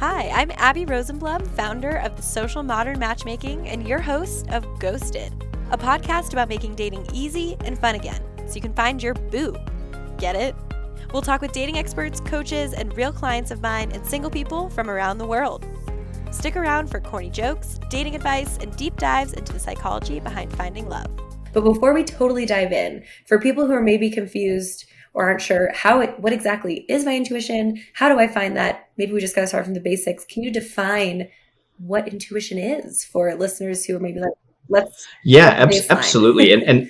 Hi, I'm Abby Rosenblum, founder of the Social Modern Matchmaking and your host of Ghosted, a podcast about making dating easy and fun again so you can find your boo. Get it? We'll talk with dating experts, coaches, and real clients of mine and single people from around the world. Stick around for corny jokes, dating advice, and deep dives into the psychology behind finding love. But before we totally dive in, for people who are maybe confused or aren't sure what exactly is my intuition, how do I find that? Maybe we just got to start from the basics. Can you define what intuition is for listeners who are maybe like, let's absolutely. And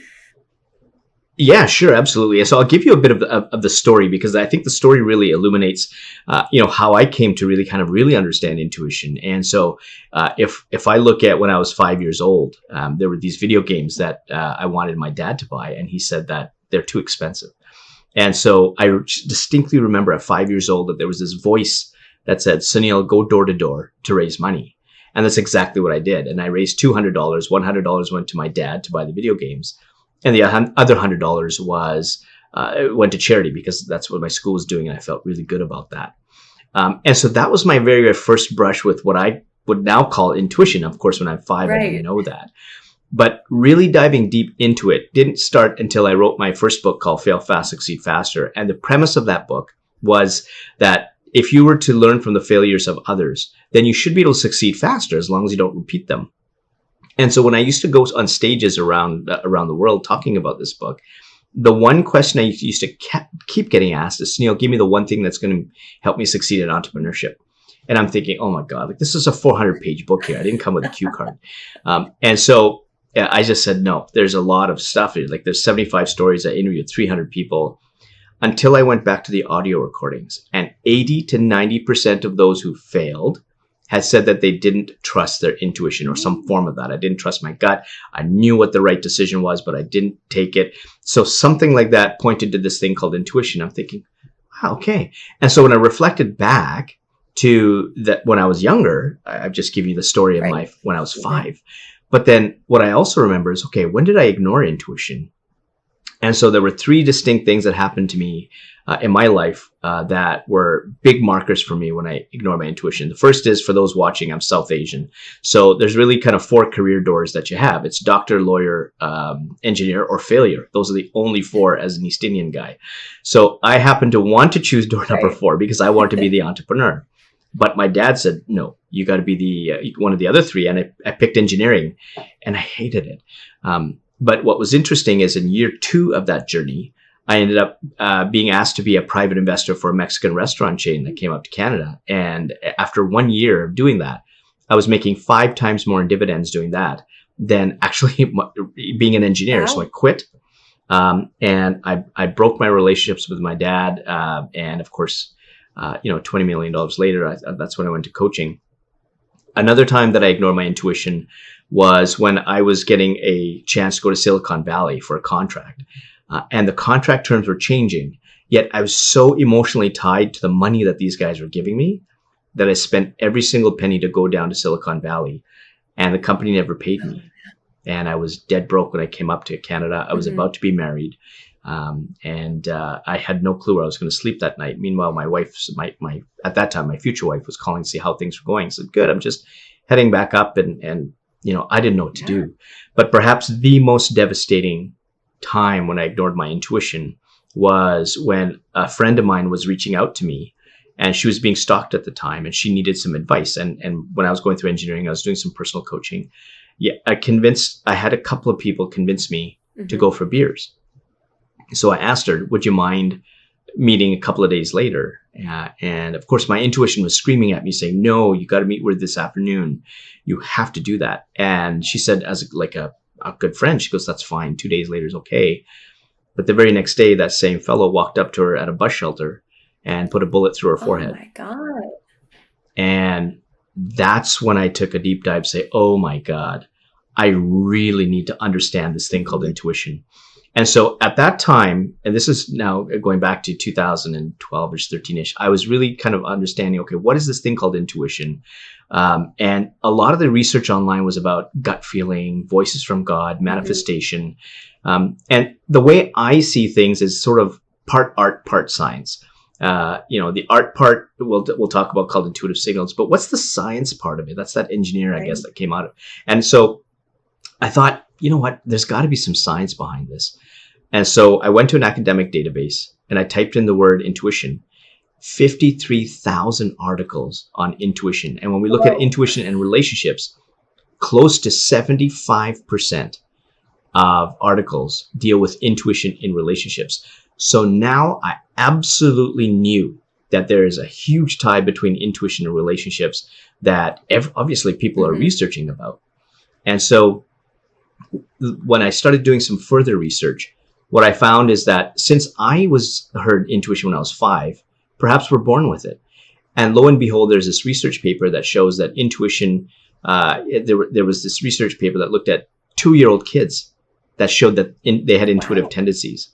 yeah, sure, absolutely. So I'll give you a bit of the story, because I think the story really illuminates, how I came to really understand intuition. And so if I look at when I was 5 years old, there were these video games that I wanted my dad to buy, and he said that they're too expensive. And so I distinctly remember at 5 years old that there was this voice that said, Sunil, go door to door to raise money. And that's exactly what I did. And I raised $200. $100 went to my dad to buy the video games. And the other $100 went to charity, because that's what my school was doing. And I felt really good about that. And so that was my very, very first brush with what I would now call intuition. Of course, when I'm five, right, I didn't know that. But really diving deep into it didn't start until I wrote my first book called Fail Fast, Succeed Faster. And the premise of that book was that if you were to learn from the failures of others, then you should be able to succeed faster as long as you don't repeat them. And so when I used to go on stages around the world talking about this book, the one question I used to keep getting asked is, Sunil, give me the one thing that's going to help me succeed in entrepreneurship. And I'm thinking, oh my God, this is a 400-page book here. I didn't come with a cue card. And so I just said, no, there's a lot of stuff. There's 75 stories. I interviewed 300 people until I went back to the audio recordings. And 80 to 90% of those who failed had said that they didn't trust their intuition or some form of that. I didn't trust my gut. I knew what the right decision was, but I didn't take it. So something like that pointed to this thing called intuition. I'm thinking, wow, okay. And so when I reflected back to that when I was younger, I've just give you the story of life when I was 5. But then what I also remember is, okay, when did I ignore intuition? And so there were 3 distinct things that happened to me in my life that were big markers for me when I ignored my intuition. The first is, for those watching, I'm South Asian. So there's really kind of 4 career doors that you have. It's doctor, lawyer, engineer, or failure. Those are the only 4 as an East Indian guy. So I happened to want to choose door number 4 because I wanted to be the entrepreneur. But my dad said, no, you got to be the one of the other 3. And I picked engineering, and I hated it. But what was interesting is in year 2 of that journey, I ended up being asked to be a private investor for a Mexican restaurant chain that came up to Canada. And after 1 year of doing that, I was making 5 times more in dividends doing that than actually being an engineer. Wow. So I quit. And I broke my relationships with my dad. And of course, $20 million later, that's when I went to coaching. Another time that I ignored my intuition was when I was getting a chance to go to Silicon Valley for a contract. And the contract terms were changing. Yet I was so emotionally tied to the money that these guys were giving me that I spent every single penny to go down to Silicon Valley. And the company never paid me. And I was dead broke when I came up to Canada. I was about to be married. And I had no clue where I was going to sleep that night. Meanwhile, my wife, at that time, my future wife, was calling to see how things were going. I said, good, I'm just heading back up. And I didn't know what to do. But perhaps the most devastating time when I ignored my intuition was when a friend of mine was reaching out to me, and she was being stalked at the time, and she needed some advice. And when I was going through engineering, I was doing some personal coaching. Yeah, I had a couple of people convince me to go for beers. So I asked her, would you mind meeting a couple of days later? And of course, my intuition was screaming at me saying, no, you got to meet with her this afternoon. You have to do that. And she said, as a good friend, she goes, that's fine. 2 days later is okay. But the very next day, that same fellow walked up to her at a bus shelter and put a bullet through her forehead. Oh my God. And that's when I took a deep dive, say, oh my God, I really need to understand this thing called intuition. And so at that time, and this is now going back to 2012-ish, 13-ish, I was really kind of understanding, okay, what is this thing called intuition? And a lot of the research online was about gut feeling, voices from God, manifestation. And the way I see things is sort of part art, part science. The art part we'll talk about called intuitive signals, but what's the science part of it? That's that engineer, I guess, that came out of. And so I thought, you know what, there's got to be some science behind this. And so I went to an academic database and I typed in the word intuition, 53,000 articles on intuition. And when we look at intuition and relationships, close to 75% of articles deal with intuition in relationships. So now I absolutely knew that there is a huge tie between intuition and relationships that obviously people are researching about. And so when I started doing some further research, what I found is that since I heard intuition when I was 5, perhaps we're born with it. And lo and behold, there's this research paper that shows that intuition, there was this research paper that looked at 2-year-old kids that showed that they had intuitive tendencies.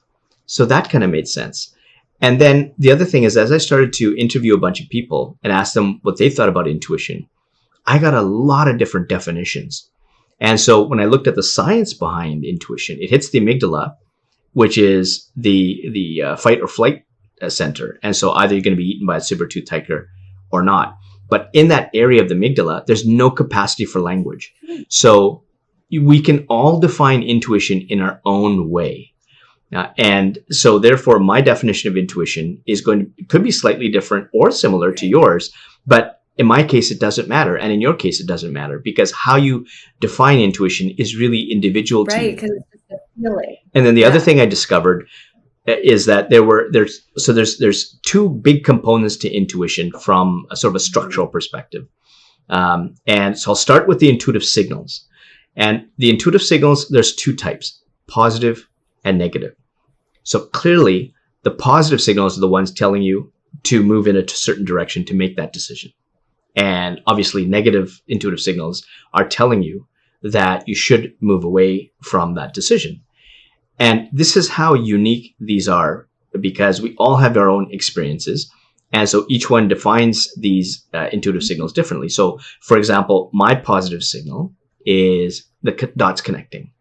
So that kind of made sense. And then the other thing is, as I started to interview a bunch of people and ask them what they thought about intuition, I got a lot of different definitions. And so when I looked at the science behind intuition, it hits the amygdala, which is the fight or flight center. And so either you're going to be eaten by a saber-toothed tiger or not. But in that area of the amygdala, there's no capacity for language. So we can all define intuition in our own way. And so therefore, my definition of intuition could be slightly different or similar to yours, but in my case, it doesn't matter. And in your case, it doesn't matter, because how you define intuition is really individual to you. Right, because it's just a feeling. And then the other thing I discovered is that there's 2 big components to intuition from a sort of a structural perspective. And so I'll start with the intuitive signals. And the intuitive signals, there's 2 types, positive and negative. So clearly, the positive signals are the ones telling you to move in a certain direction to make that decision. And obviously, negative intuitive signals are telling you that you should move away from that decision. And this is how unique these are, because we all have our own experiences. And so each one defines these intuitive signals differently. So, for example, my positive signal is the dots connecting.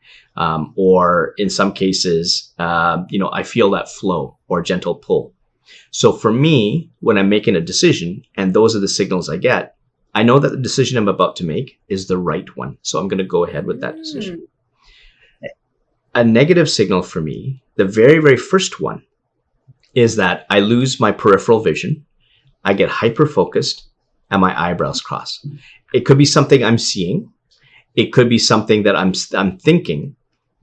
Or in some cases, I feel that flow or gentle pull. So for me, when I'm making a decision, and those are the signals I get, I know that the decision I'm about to make is the right one. So I'm going to go ahead with that decision. A negative signal for me, the very, very first one, is that I lose my peripheral vision. I get hyper-focused and my eyebrows cross. It could be something I'm seeing. It could be something that I'm thinking,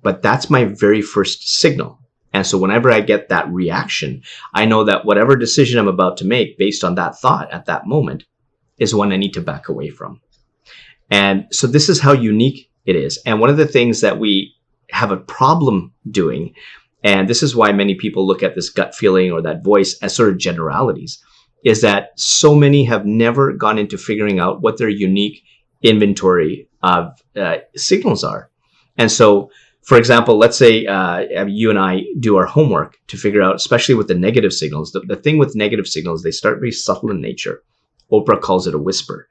but that's my very first signal. And so whenever I get that reaction, I know that whatever decision I'm about to make based on that thought at that moment is one I need to back away from. And so this is how unique it is. And one of the things that we have a problem doing, and this is why many people look at this gut feeling or that voice as sort of generalities, is that so many have never gone into figuring out what their unique inventory of signals are. And so, for example, let's say you and I do our homework to figure out, especially with the negative signals. The thing with negative signals, they start very subtle in nature. Oprah calls it a whisper.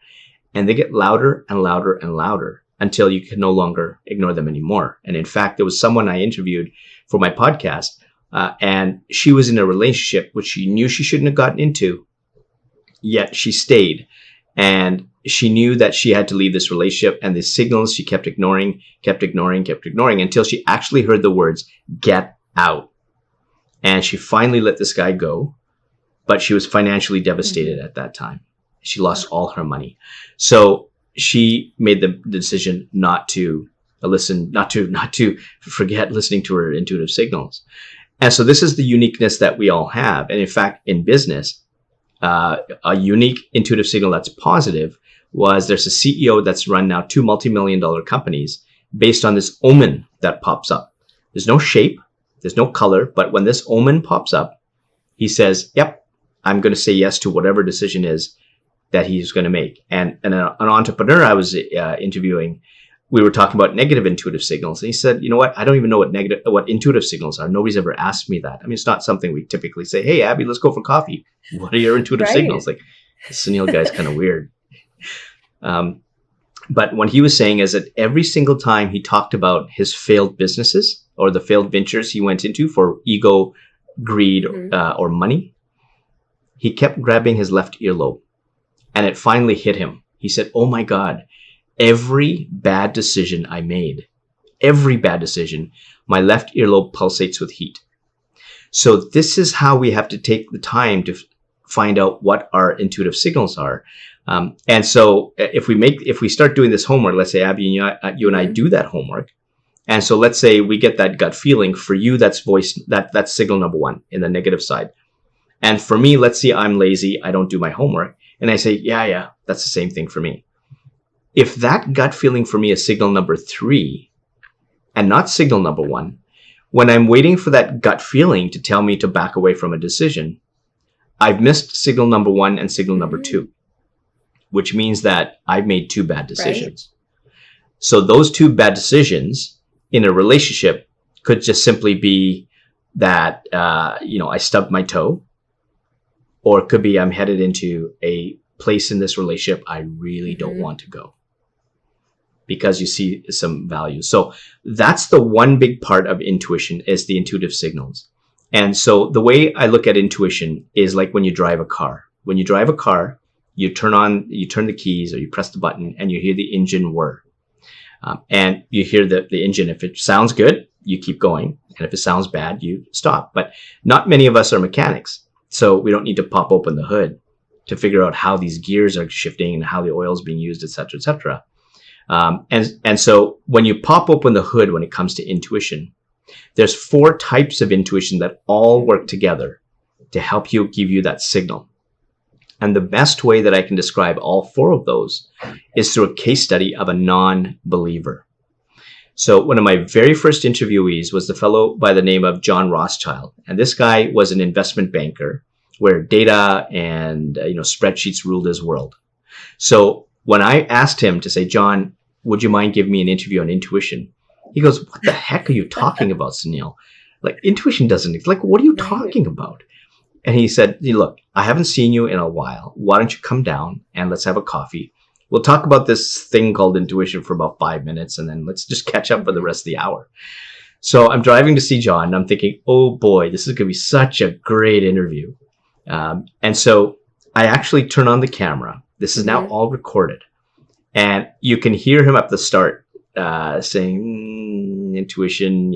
And they get louder and louder and louder until you can no longer ignore them anymore. And in fact, there was someone I interviewed for my podcast, and she was in a relationship which she knew she shouldn't have gotten into, yet she stayed. And she knew that she had to leave this relationship, and the signals she kept ignoring until she actually heard the words, "get out." And she finally let this guy go, but she was financially devastated at that time. She lost all her money. So she made the decision not to listen, not to forget listening to her intuitive signals. And so this is the uniqueness that we all have. And in fact, in business, a unique intuitive signal that's positive was there's a CEO that's run now 2 multi-million-dollar companies based on this omen that pops up. There's no shape, there's no color, but when this omen pops up, he says, yep, I'm going to say yes to whatever decision is that he's going to make. And an entrepreneur I was interviewing, we were talking about negative intuitive signals. And he said, you know what? I don't even know what intuitive signals are. Nobody's ever asked me that. I mean, it's not something we typically say, hey, Abby, let's go for coffee. What are your intuitive signals? Like, Sunil guy's kind of weird. But what he was saying is that every single time he talked about his failed businesses or the failed ventures he went into for ego, greed, or money, he kept grabbing his left earlobe, and it finally hit him. He said, "Oh my God, every bad decision I made, every bad decision, my left earlobe pulsates with heat." So this is how we have to take the time to find out what our intuitive signals are. And so if we start doing this homework, let's say, Abby, you and I do that homework. And so let's say we get that gut feeling. For you, that's that's signal number one in the negative side. And for me, let's say I'm lazy, I don't do my homework. And I say, yeah, that's the same thing for me. If that gut feeling for me is signal number 3 and not signal number 1, when I'm waiting for that gut feeling to tell me to back away from a decision, I've missed signal number 1 and signal number 2, which means that I've made 2 bad decisions. Right. So those 2 bad decisions in a relationship could just simply be that, I stubbed my toe, or it could be I'm headed into a place in this relationship I really don't want to go because you see some value. So that's the one big part of intuition, is the intuitive signals. And so the way I look at intuition is like when you drive a car. When you drive a car, you turn the keys or you press the button and you hear the engine whir. And you hear the engine. If it sounds good, you keep going. And if it sounds bad, you stop. But not many of us are mechanics. So we don't need to pop open the hood to figure out how these gears are shifting and how the oil is being used, et cetera, et cetera. And so when you pop open the hood, when it comes to intuition, there's 4 types of intuition that all work together to help give you that signal. And the best way that I can describe all 4 of those is through a case study of a non-believer. So one of my very first interviewees was the fellow by the name of John Rothschild. And this guy was an investment banker where data and spreadsheets ruled his world. So when I asked him to say, "John, would you mind giving me an interview on intuition?" He goes, "What the heck are you talking about, Sunil? Like, intuition doesn't, like, what are you talking about?" And he said, "Look, I haven't seen you in a while. Why don't you come down and let's have a coffee? We'll talk about this thing called intuition for about 5 minutes, and then let's just catch up for the rest of the hour." So I'm driving to see John, and I'm thinking, oh boy, this is going to be such a great interview. And so I actually turn on the camera. This is now all recorded. And you can hear him at the start saying, intuition,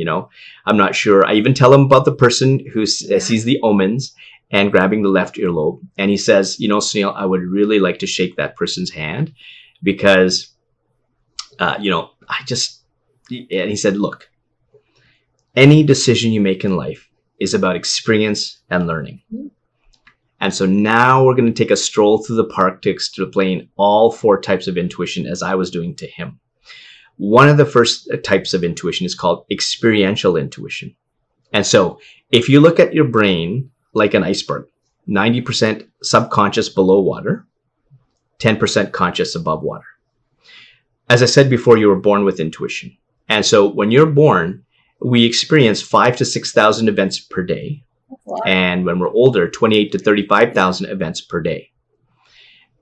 I'm not sure. I even tell him about the person who sees the omens and grabbing the left earlobe. And he says, Sunil, I would really like to shake that person's hand because, and he said, look, any decision you make in life is about experience and learning. And so now we're going to take a stroll through the park to explain all 4 types of intuition as I was doing to him. One of the first types of intuition is called experiential intuition. And so if you look at your brain like an iceberg, 90% subconscious below water, 10% conscious above water. As I said before, you were born with intuition. And so when you're born, we experience 5,000 to 6,000 events per day. And when we're older, 28,000 to 35,000 events per day.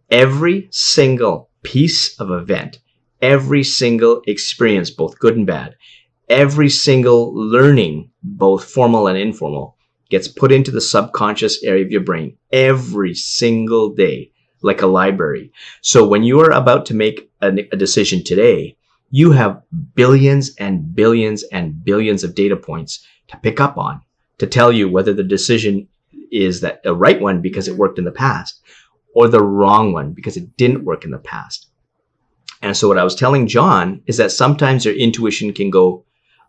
Every single piece of event, every single experience, both good and bad, every single learning, both formal and informal, gets put into the subconscious area of your brain every single day, like a library. So when you are about to make a decision today, you have billions and billions and billions of data points to pick up on, to tell you whether the decision is the right one because it worked in the past, or the wrong one because it didn't work in the past. And so what I was telling John is that sometimes your intuition can go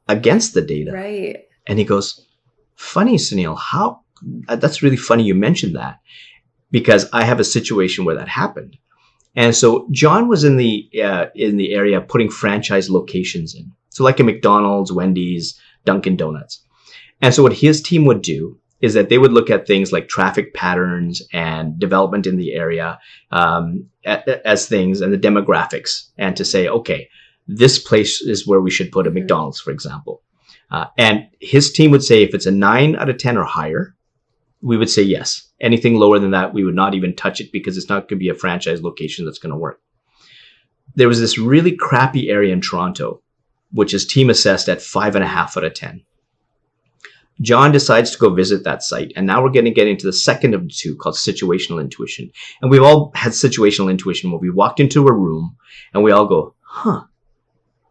against the data. Right. And he goes, funny, Sunil, that's really funny you mentioned that, because I have a situation where that happened. And so John was in the area putting franchise locations in. So like a McDonald's, Wendy's, Dunkin' Donuts. And so what his team would do is that they would look at things like traffic patterns and development in the area as things, and the demographics, and to say, okay, this place is where we should put a McDonald's, for example. And his team would say if it's a 9 out of 10 or higher, we would say yes. Anything lower than that, we would not even touch it because it's not going to be a franchise location that's going to work. There was this really crappy area in Toronto, which his team assessed at 5.5 out of 10. John decides to go visit that site. And now we're going to get into the second of the two, called situational intuition. And we've all had situational intuition where we walked into a room and we all go,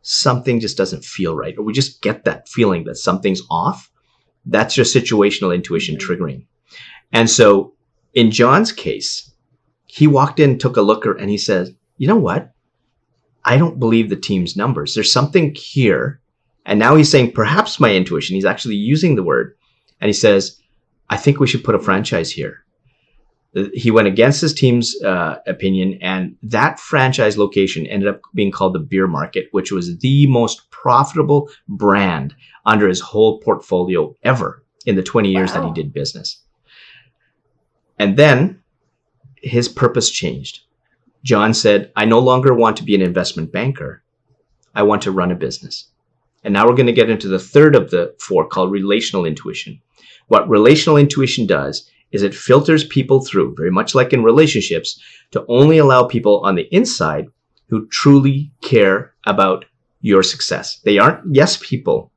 something just doesn't feel right. Or we just get that feeling that something's off. That's your situational intuition triggering. And so in John's case, he walked in, took a look, and he says, you know what? I don't believe the team's numbers. There's something here. And now he's saying, perhaps my intuition. He's actually using the word. And he says, I think we should put a franchise here. He went against his team's opinion. And that franchise location ended up being called the Beer Market, which was the most profitable brand under his whole portfolio ever in the 20 years that he did business. And then his purpose changed. John said, I no longer want to be an investment banker. I want to run a business. And now we're going to get into the third of the four, called relational intuition. What relational intuition does is it filters people through, very much like in relationships, to only allow people on the inside who truly care about your success. They aren't yes people.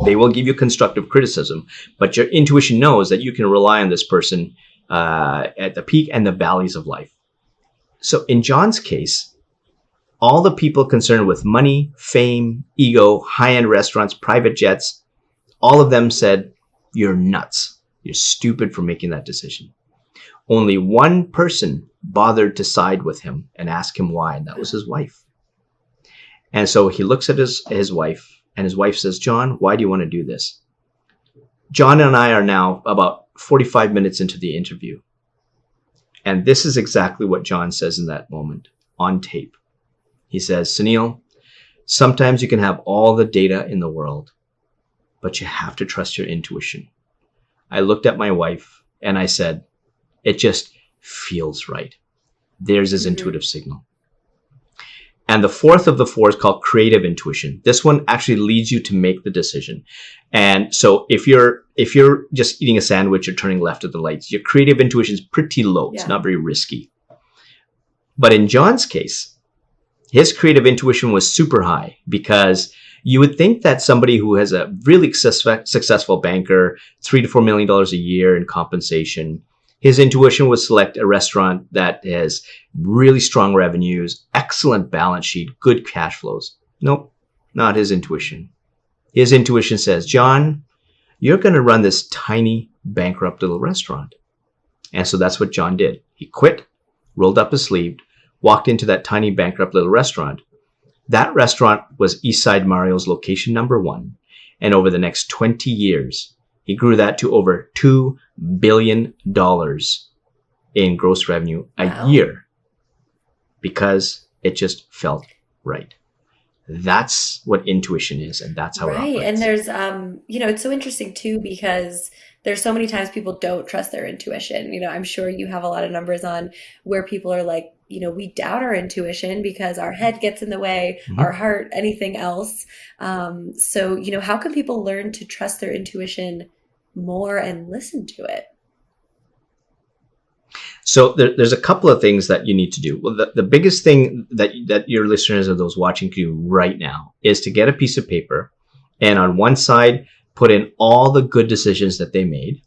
They will give you constructive criticism, but your intuition knows that you can rely on this person at the peak and the valleys of life. So in John's case, all the people concerned with money, fame, ego, high-end restaurants, private jets, all of them said, you're nuts. You're stupid for making that decision. Only one person bothered to side with him and ask him why, and that was his wife. And so he looks at his wife, and his wife says, John, why do you want to do this? John and I are now about 45 minutes into the interview. And this is exactly what John says in that moment on tape. He says, Sunil, sometimes you can have all the data in the world, but you have to trust your intuition. I looked at my wife and I said, it just feels right. There's his intuitive signal. And the fourth of the four is called creative intuition. This one actually leads you to make the decision. And so if you're just eating a sandwich or turning left at the lights, your creative intuition is pretty low. It's not very risky. But in John's case, his creative intuition was super high, because you would think that somebody who has a really successful banker, $3 to $4 million a year in compensation, his intuition would select a restaurant that has really strong revenues, excellent balance sheet, good cash flows. Nope, not his intuition. His intuition says, John, you're going to run this tiny, bankrupt little restaurant. And so that's what John did. He quit, rolled up his sleeve, walked into that tiny, bankrupt little restaurant. That restaurant was Eastside Mario's location number 1. And over the next 20 years, he grew that to over $2 billion in gross revenue a year, because it just felt right. That's what intuition is, and that's how it operates. And there's, it's so interesting too, because there's so many times people don't trust their intuition. I'm sure you have a lot of numbers on where people are like, we doubt our intuition because our head gets in the way, our heart, anything else. So, how can people learn to trust their intuition more and listen to it? So there's a couple of things that you need to do. Well, the biggest thing that your listeners or those watching can do right now is to get a piece of paper, and on one side, put in all the good decisions that they made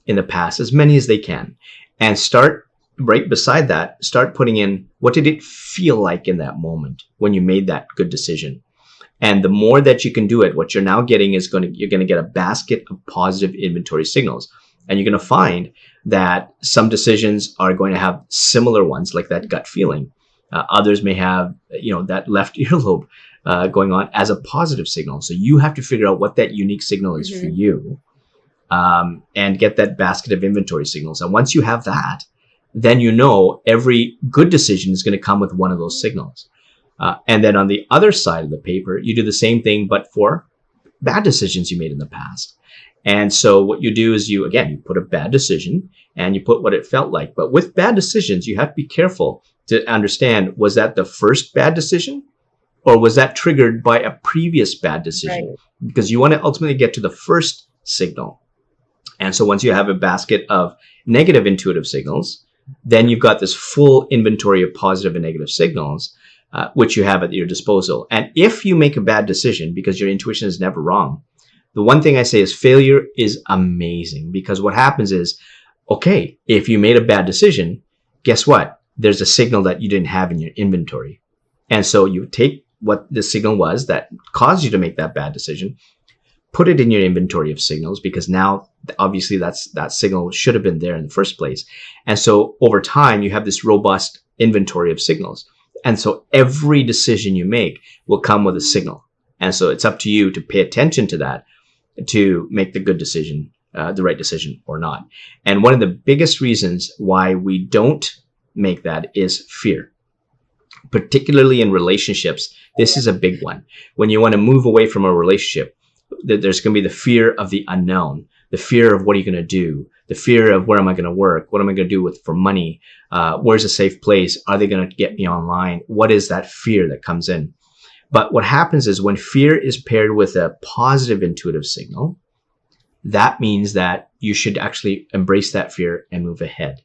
in the past, as many as they can, and start right beside that, start putting in, what did it feel like in that moment when you made that good decision? And the more that you can do it, what you're now getting is you're going to get a basket of positive inventory signals. And you're going to find that some decisions are going to have similar ones, like that gut feeling. Others may have, that left earlobe going on as a positive signal. So you have to figure out what that unique signal is for you, and get that basket of inventory signals. And once you have that, then every good decision is going to come with one of those signals. And then on the other side of the paper, you do the same thing, but for bad decisions you made in the past. And so what you do is you put a bad decision and you put what it felt like. But with bad decisions, you have to be careful to understand, was that the first bad decision, or was that triggered by a previous bad decision? Right. Because you want to ultimately get to the first signal. And so once you have a basket of negative intuitive signals, then you've got this full inventory of positive and negative signals, which you have at your disposal. And if you make a bad decision, because your intuition is never wrong, the one thing I say is failure is amazing, because what happens is, okay, if you made a bad decision, guess what? There's a signal that you didn't have in your inventory. And so you take what the signal was that caused you to make that bad decision, put it in your inventory of signals, because now obviously that signal should have been there in the first place. And so over time, you have this robust inventory of signals. And so every decision you make will come with a signal. And so it's up to you to pay attention to that, to make the good decision, the right decision or not. And one of the biggest reasons why we don't make that is fear. Particularly in relationships, this is a big one. When you want to move away from a relationship, there's going to be the fear of the unknown, the fear of what are you going to do, the fear of where am I going to work, what am I going to do for money, where's a safe place, are they going to get me online? What is that fear that comes in? But what happens is when fear is paired with a positive intuitive signal, that means that you should actually embrace that fear and move ahead.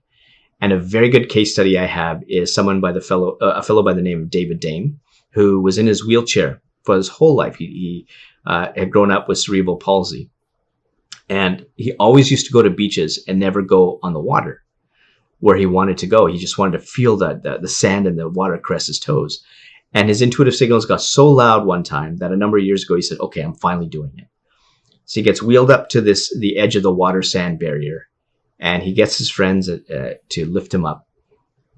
And a very good case study I have is a fellow by the name of David Dame, who was in his wheelchair for his whole life. He had grown up with cerebral palsy, and he always used to go to beaches and never go on the water where he wanted to go. He just wanted to feel the sand and the water caress his toes. And his intuitive signals got so loud one time that a number of years ago, he said, okay, I'm finally doing it. So he gets wheeled up to the edge of the water sand barrier, and he gets his friends to lift him up,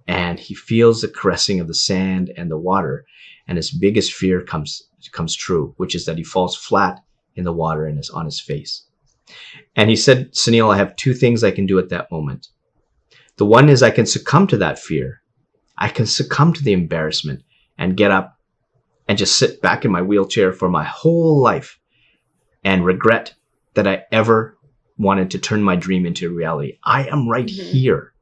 and he feels the caressing of the sand and the water, and his biggest fear comes true, which is that he falls flat in the water and is on his face. And he said, Sunil, I have two things I can do at that moment. The one is I can succumb to that fear. I can succumb to the embarrassment and get up and just sit back in my wheelchair for my whole life and regret that I ever wanted to turn my dream into reality. I am right here.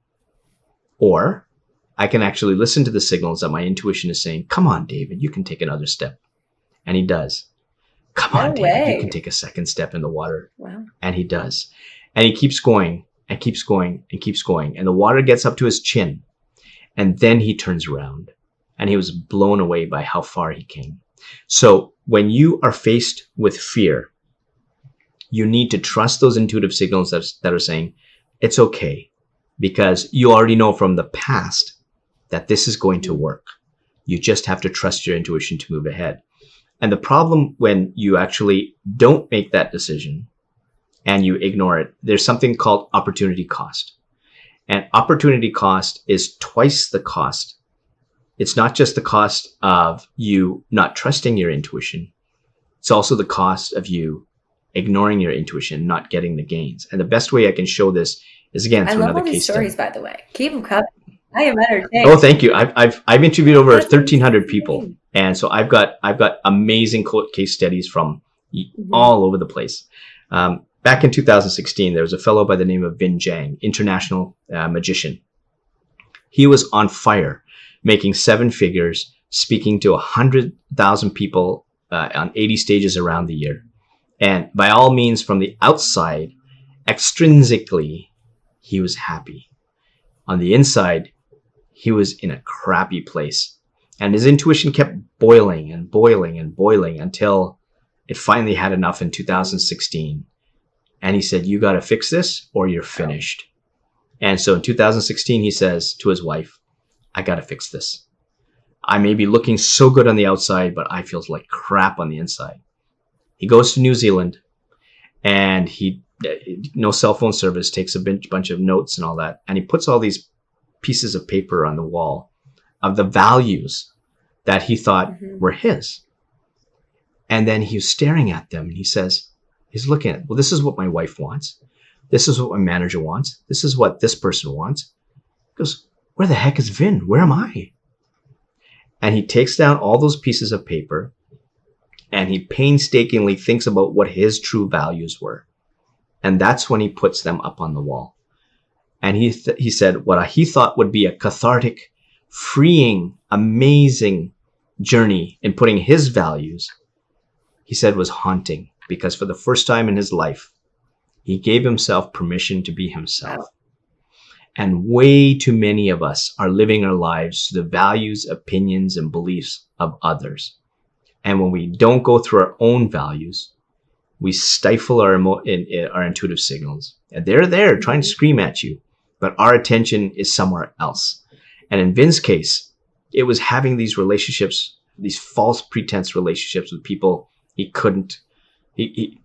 Or I can actually listen to the signals that my intuition is saying, come on, David, you can take another step. And he does. Come on, David, you can take a second step in the water. Wow. And he does. And he keeps going and keeps going and keeps going. And the water gets up to his chin. And then he turns around, and he was blown away by how far he came. So when you are faced with fear, you need to trust those intuitive signals that are saying, it's okay, because you already know from the past that this is going to work. You just have to trust your intuition to move ahead. And the problem when you actually don't make that decision and you ignore it, there's something called opportunity cost. And opportunity cost is twice the cost. It's not just the cost of you not trusting your intuition. It's also the cost of you ignoring your intuition, not getting the gains. And the best way I can show this is, again, through another case study. I love all these stories, by the way. Keep them coming. I am entertained. Oh, thank you. I've interviewed over 1,300 people, and so I've got amazing case studies from all over the place. Back in 2016, there was a fellow by the name of Vin Jiang, international magician. He was on fire, making 7 figures, speaking to 100,000 people on 80 stages around the year. And by all means, from the outside, extrinsically, he was happy. On the inside, he was in a crappy place. And his intuition kept boiling and boiling and boiling until it finally had enough in 2016. And he said, you got to fix this or you're finished. And so in 2016, he says to his wife, I got to fix this. I may be looking so good on the outside, but I feel like crap on the inside. He goes to New Zealand, and no cell phone service, takes a bunch of notes and all that. And he puts all these pieces of paper on the wall of the values that he thought were his. And then he was staring at them, and he's looking at, well, this is what my wife wants. This is what my manager wants. This is what this person wants. He goes, where the heck is Vin? Where am I? And he takes down all those pieces of paper, and he painstakingly thinks about what his true values were. And that's when he puts them up on the wall. And he said what he thought would be a cathartic, freeing, amazing journey in putting his values, he said was haunting, because for the first time in his life, he gave himself permission to be himself. And way too many of us are living our lives to the values, opinions, and beliefs of others. And when we don't go through our own values, We stifle our intuitive signals, and they're there trying to scream at you, but our attention is somewhere else. And in Vin's case, it was having these relationships, these false pretense relationships with people he couldn't, he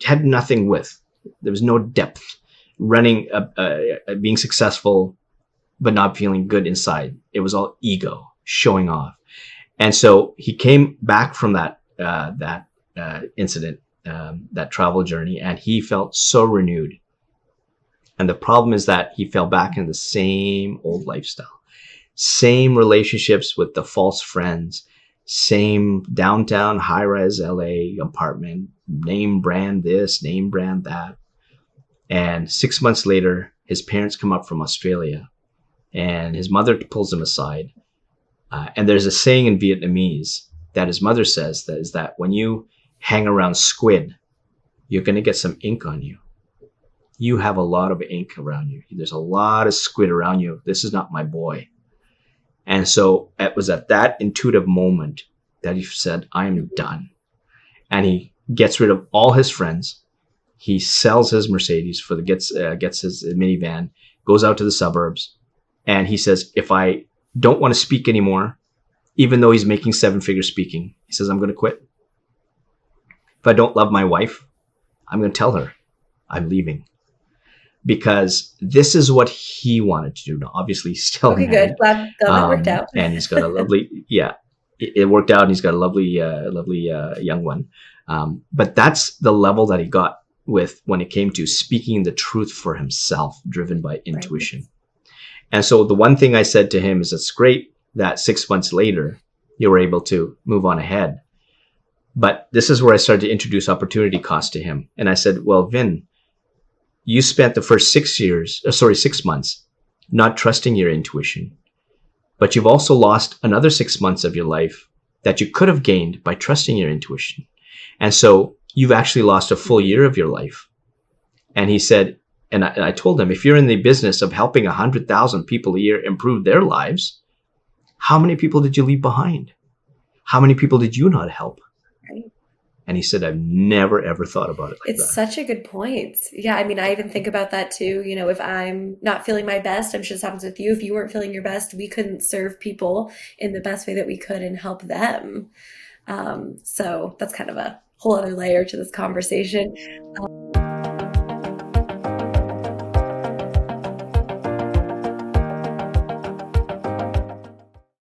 had nothing with. There was no depth. Running, being successful, but not feeling good inside. It was all ego, showing off. And so he came back from that incident, that travel journey, and he felt so renewed. And the problem is that he fell back in the same old lifestyle, same relationships with the false friends, same downtown high-rise LA apartment, name brand this, name brand that. And 6 months later, his parents come up from Australia, and his mother pulls him aside. And there's a saying in Vietnamese that his mother says that is that when you hang around squid, you're going to get some ink on you. You have a lot of ink around you. There's a lot of squid around you. This is not my boy. And so it was at that intuitive moment that he said, I am done. And he gets rid of all his friends. He sells his Mercedes gets his minivan, goes out to the suburbs, and he says, if I don't want to speak anymore, even though he's making 7-figure speaking, he says, I'm going to quit. If I don't love my wife, I'm going to tell her I'm leaving. Because this is what he wanted to do. Now, obviously, he's still Okay, married. good. Glad that worked out. And he's got a lovely, it worked out, and he's got a lovely young one. But that's the level that he got with when it came to speaking the truth for himself, driven by intuition. Right. And so the one thing I said to him is, it's great that 6 months later, you were able to move on ahead. But this is where I started to introduce opportunity cost to him. And I said, well, Vin, you spent the first 6 months not trusting your intuition, but you've also lost another 6 months of your life that you could have gained by trusting your intuition. And so you've actually lost a full year of your life. And he said, and I told him, if you're in the business of helping 100,000 people a year improve their lives, how many people did you leave behind? How many people did you not help? Right. And he said, I've never, ever thought about it like It's that. such a good point. Yeah, I mean, I even think about that too. You know, if I'm not feeling my best, I'm sure this happens with you. If you weren't feeling your best, we couldn't serve people in the best way that we could and help them. So that's kind of a whole other layer to this conversation.